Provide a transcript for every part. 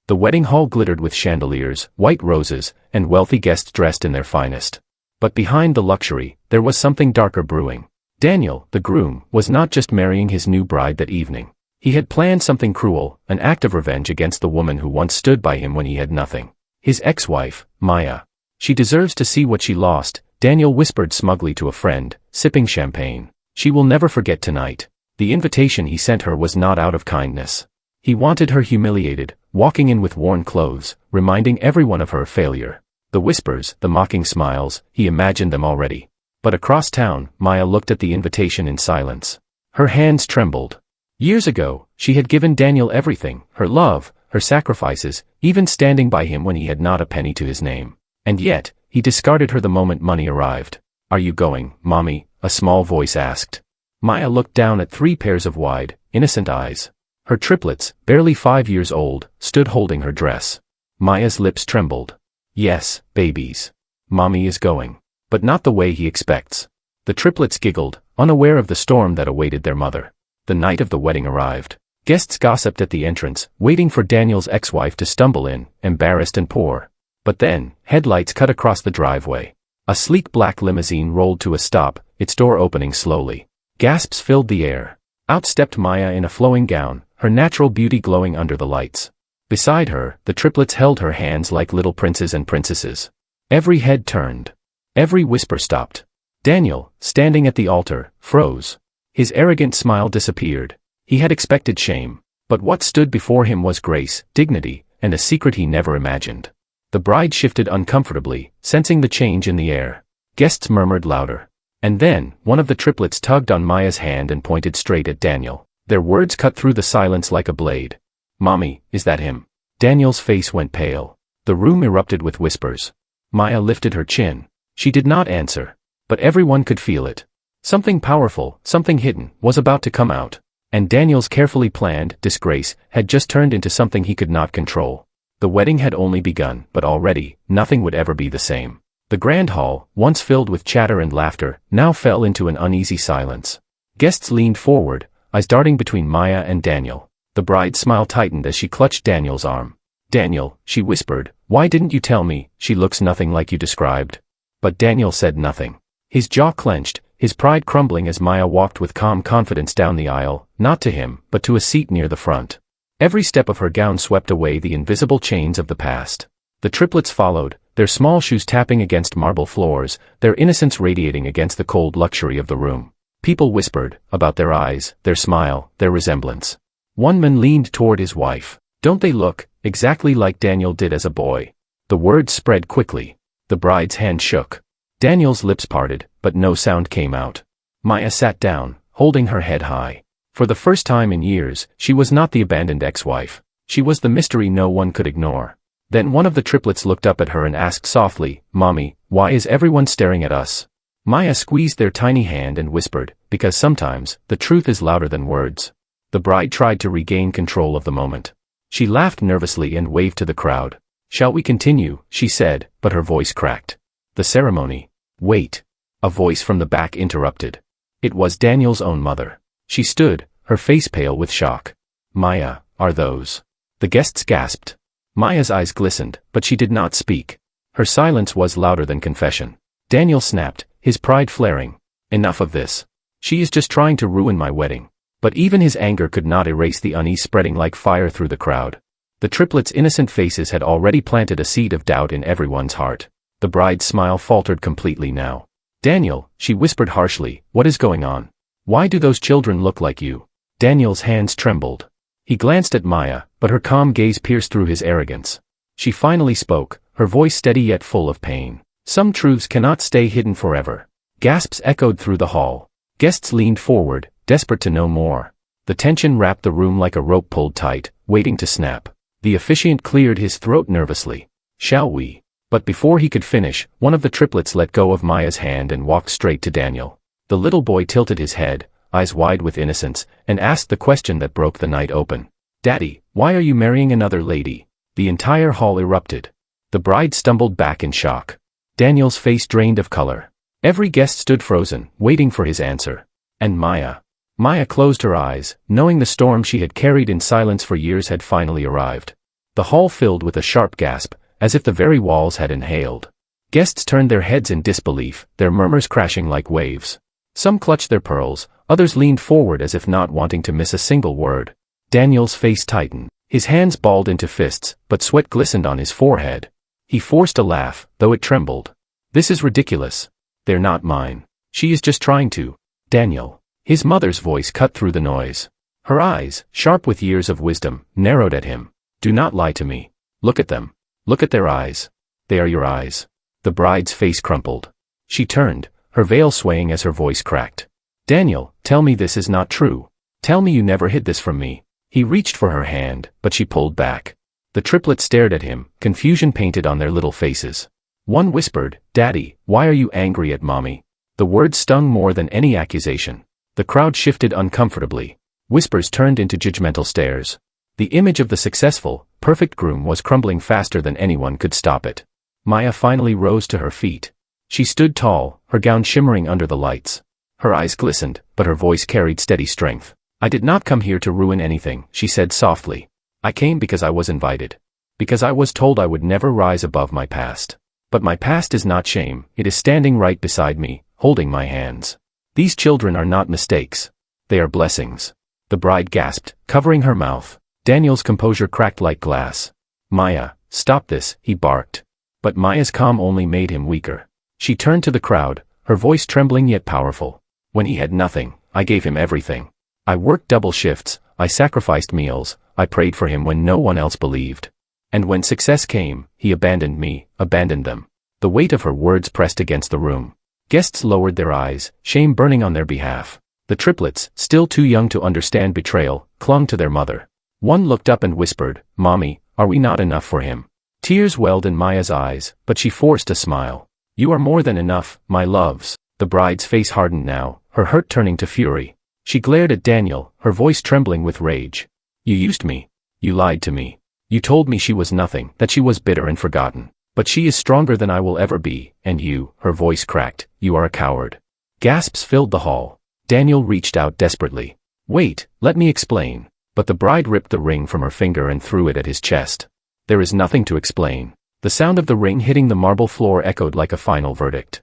The wedding hall glittered with chandeliers, white roses, and wealthy guests dressed in their finest. But behind the luxury, there was something darker brewing. Daniel, the groom, was not just marrying his new bride that evening. He had planned something cruel, an act of revenge against the woman who once stood by him when he had nothing. His ex-wife, Maya. She deserves to see what she lost, Daniel whispered smugly to a friend, sipping champagne. She will never forget tonight. The invitation he sent her was not out of kindness. He wanted her humiliated, walking in with worn clothes, reminding everyone of her failure. The whispers, the mocking smiles, he imagined them already. But across town, Maya looked at the invitation in silence. Her hands trembled. Years ago, she had given Daniel everything, her love, her sacrifices, even standing by him when he had not a penny to his name. And yet, he discarded her the moment money arrived. "Are you going, Mommy?" a small voice asked. Maya looked down at 3 pairs of wide, innocent eyes. Her triplets, barely 5 years old, stood holding her dress. Maya's lips trembled. "Yes, babies. Mommy is going. But not the way he expects." The triplets giggled, unaware of the storm that awaited their mother. The night of the wedding arrived. Guests gossiped at the entrance, waiting for Daniel's ex-wife to stumble in, embarrassed and poor. But then, headlights cut across the driveway. A sleek black limousine rolled to a stop, its door opening slowly. Gasps filled the air. Out stepped Maya in a flowing gown, her natural beauty glowing under the lights. Beside her, the triplets held her hands like little princes and princesses. Every head turned. Every whisper stopped. Daniel, standing at the altar, froze. His arrogant smile disappeared. He had expected shame. But what stood before him was grace, dignity, and a secret he never imagined. The bride shifted uncomfortably, sensing the change in the air. Guests murmured louder. And then, one of the triplets tugged on Maya's hand and pointed straight at Daniel. Their words cut through the silence like a blade. "Mommy, is that him?" Daniel's face went pale. The room erupted with whispers. Maya lifted her chin. She did not answer. But everyone could feel it. Something powerful, something hidden, was about to come out. And Daniel's carefully planned disgrace had just turned into something he could not control. The wedding had only begun, but already, nothing would ever be the same. The grand hall, once filled with chatter and laughter, now fell into an uneasy silence. Guests leaned forward, eyes darting between Maya and Daniel. The bride's smile tightened as she clutched Daniel's arm. "Daniel," she whispered, "why didn't you tell me? She looks nothing like you described." But Daniel said nothing. His jaw clenched, his pride crumbling as Maya walked with calm confidence down the aisle, not to him, but to a seat near the front. Every step of her gown swept away the invisible chains of the past. The triplets followed, their small shoes tapping against marble floors, their innocence radiating against the cold luxury of the room. People whispered, about their eyes, their smile, their resemblance. One man leaned toward his wife. "Don't they look exactly like Daniel did as a boy?" The words spread quickly. The bride's hand shook. Daniel's lips parted, but no sound came out. Maya sat down, holding her head high. For the first time in years, she was not the abandoned ex-wife. She was the mystery no one could ignore. Then one of the triplets looked up at her and asked softly, "Mommy, why is everyone staring at us?" Maya squeezed their tiny hand and whispered, "Because sometimes, the truth is louder than words." The bride tried to regain control of the moment. She laughed nervously and waved to the crowd. "Shall we continue?" she said, but her voice cracked. "The ceremony." "Wait." A voice from the back interrupted. It was Daniel's own mother. She stood, her face pale with shock. "Maya, are those?" The guests gasped. Maya's eyes glistened, but she did not speak. Her silence was louder than confession. Daniel snapped, his pride flaring. "Enough of this. She is just trying to ruin my wedding." But even his anger could not erase the unease spreading like fire through the crowd. The triplets' innocent faces had already planted a seed of doubt in everyone's heart. The bride's smile faltered completely now. "Daniel," she whispered harshly, "what is going on? Why do those children look like you?" Daniel's hands trembled. He glanced at Maya, but her calm gaze pierced through his arrogance. She finally spoke, her voice steady yet full of pain. "Some truths cannot stay hidden forever." Gasps echoed through the hall. Guests leaned forward, desperate to know more. The tension wrapped the room like a rope pulled tight, waiting to snap. The officiant cleared his throat nervously. "Shall we?" But before he could finish, one of the triplets let go of Maya's hand and walked straight to Daniel. The little boy tilted his head, eyes wide with innocence, and asked the question that broke the night open. "Daddy, why are you marrying another lady?" The entire hall erupted. The bride stumbled back in shock. Daniel's face drained of color. Every guest stood frozen, waiting for his answer. And Maya? Maya closed her eyes, knowing the storm she had carried in silence for years had finally arrived. The hall filled with a sharp gasp, as if the very walls had inhaled. Guests turned their heads in disbelief, their murmurs crashing like waves. Some clutched their pearls, others leaned forward as if not wanting to miss a single word. Daniel's face tightened. His hands balled into fists, but sweat glistened on his forehead. He forced a laugh, though it trembled. This is ridiculous. They're not mine. She is just trying to. Daniel. His mother's voice cut through the noise. Her eyes, sharp with years of wisdom, narrowed at him. Do not lie to me. Look at them. Look at their eyes. They are your eyes. The bride's face crumpled. She turned, her veil swaying as her voice cracked. Daniel, tell me this is not true. Tell me you never hid this from me. He reached for her hand, but she pulled back. The triplets stared at him, confusion painted on their little faces. One whispered, Daddy, why are you angry at Mommy? The words stung more than any accusation. The crowd shifted uncomfortably. Whispers turned into judgmental stares. The image of the successful, perfect groom was crumbling faster than anyone could stop it. Maya finally rose to her feet. She stood tall, her gown shimmering under the lights. Her eyes glistened, but her voice carried steady strength. I did not come here to ruin anything, she said softly. I came because I was invited. Because I was told I would never rise above my past. But my past is not shame, it is standing right beside me, holding my hands. These children are not mistakes. They are blessings. The bride gasped, covering her mouth. Daniel's composure cracked like glass. Maya, stop this, he barked. But Maya's calm only made him weaker. She turned to the crowd, her voice trembling yet powerful. When he had nothing, I gave him everything. I worked double shifts, I sacrificed meals, I prayed for him when no one else believed. And when success came, he abandoned me, abandoned them. The weight of her words pressed against the room. Guests lowered their eyes, shame burning on their behalf. The triplets, still too young to understand betrayal, clung to their mother. One looked up and whispered, Mommy, are we not enough for him? Tears welled in Maya's eyes, but she forced a smile. You are more than enough, my loves. The bride's face hardened now, her hurt turning to fury. She glared at Daniel, her voice trembling with rage. You used me. You lied to me. You told me she was nothing, that she was bitter and forgotten. But she is stronger than I will ever be, and you, her voice cracked, you are a coward. Gasps filled the hall. Daniel reached out desperately. Wait, let me explain. But the bride ripped the ring from her finger and threw it at his chest. There is nothing to explain. The sound of the ring hitting the marble floor echoed like a final verdict.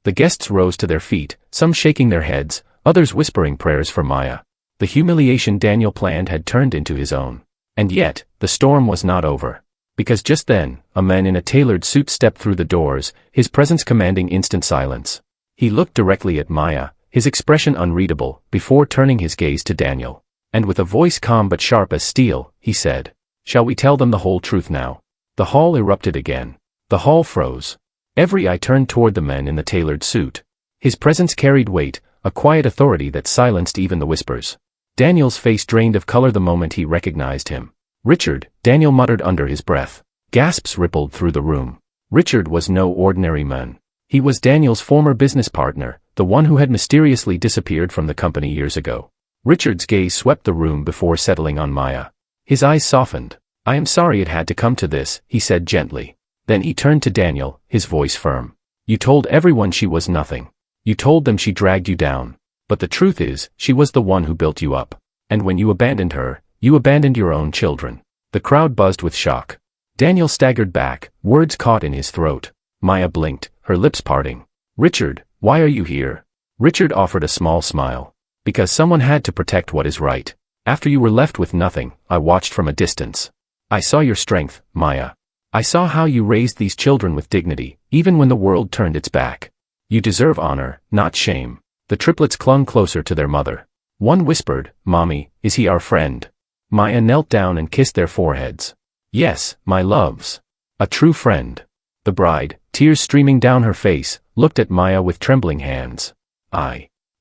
The guests rose to their feet, some shaking their heads, others whispering prayers for Maya. The humiliation Daniel planned had turned into his own. And yet, the storm was not over. Because just then, a man in a tailored suit stepped through the doors, his presence commanding instant silence. He looked directly at Maya, his expression unreadable, before turning his gaze to Daniel. And with a voice calm but sharp as steel, he said, Shall we tell them the whole truth now? The hall erupted again. The hall froze. Every eye turned toward the man in the tailored suit. His presence carried weight, a quiet authority that silenced even the whispers. Daniel's face drained of color the moment he recognized him. Richard, Daniel muttered under his breath. Gasps rippled through the room. Richard was no ordinary man. He was Daniel's former business partner, the one who had mysteriously disappeared from the company years ago. Richard's gaze swept the room before settling on Maya. His eyes softened. I am sorry it had to come to this, he said gently. Then he turned to Daniel, his voice firm. You told everyone she was nothing. You told them she dragged you down. But the truth is, she was the one who built you up. And when you abandoned her, you abandoned your own children. The crowd buzzed with shock. Daniel staggered back, words caught in his throat. Maya blinked, her lips parting. Richard, why are you here? Richard offered a small smile. Because someone had to protect what is right. After you were left with nothing, I watched from a distance. I saw your strength, Maya. I saw how you raised these children with dignity, even when the world turned its back. You deserve honor, not shame. The triplets clung closer to their mother. One whispered, Mommy, is he our friend? Maya knelt down and kissed their foreheads. Yes, my loves. A true friend. The bride, tears streaming down her face, looked at Maya with trembling hands.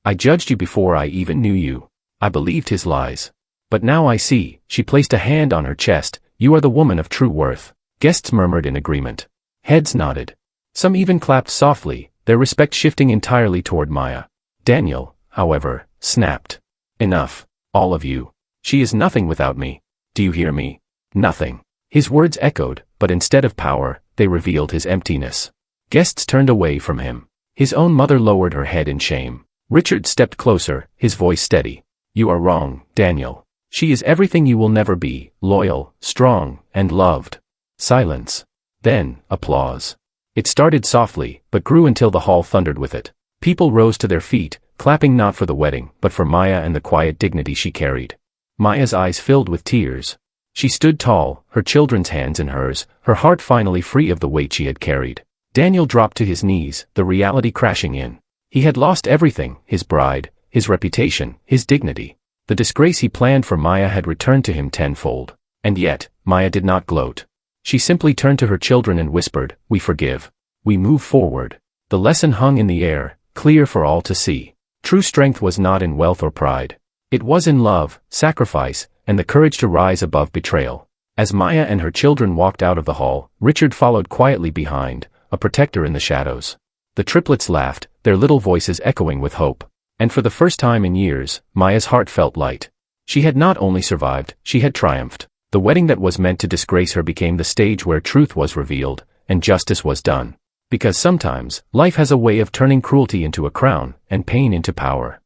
I judged you before I even knew you. I believed his lies. But now I see, she placed a hand on her chest, you are the woman of true worth. Guests murmured in agreement. Heads nodded. Some even clapped softly, their respect shifting entirely toward Maya. Daniel, however, snapped. Enough, all of you. She is nothing without me. Do you hear me? Nothing. His words echoed, but instead of power, they revealed his emptiness. Guests turned away from him. His own mother lowered her head in shame. Richard stepped closer, his voice steady. You are wrong, Daniel. She is everything you will never be, loyal, strong, and loved. Silence. Then, applause. It started softly, but grew until the hall thundered with it. People rose to their feet, clapping not for the wedding, but for Maya and the quiet dignity she carried. Maya's eyes filled with tears. She stood tall, her children's hands in hers, her heart finally free of the weight she had carried. Daniel dropped to his knees, the reality crashing in. He had lost everything, his bride, his reputation, his dignity. The disgrace he planned for Maya had returned to him tenfold. And yet, Maya did not gloat. She simply turned to her children and whispered, "We forgive. We move forward." The lesson hung in the air, clear for all to see. True strength was not in wealth or pride. It was in love, sacrifice, and the courage to rise above betrayal. As Maya and her children walked out of the hall, Richard followed quietly behind, a protector in the shadows. The triplets laughed, their little voices echoing with hope. And for the first time in years, Maya's heart felt light. She had not only survived, she had triumphed. The wedding that was meant to disgrace her became the stage where truth was revealed, and justice was done. Because sometimes, life has a way of turning cruelty into a crown, and pain into power.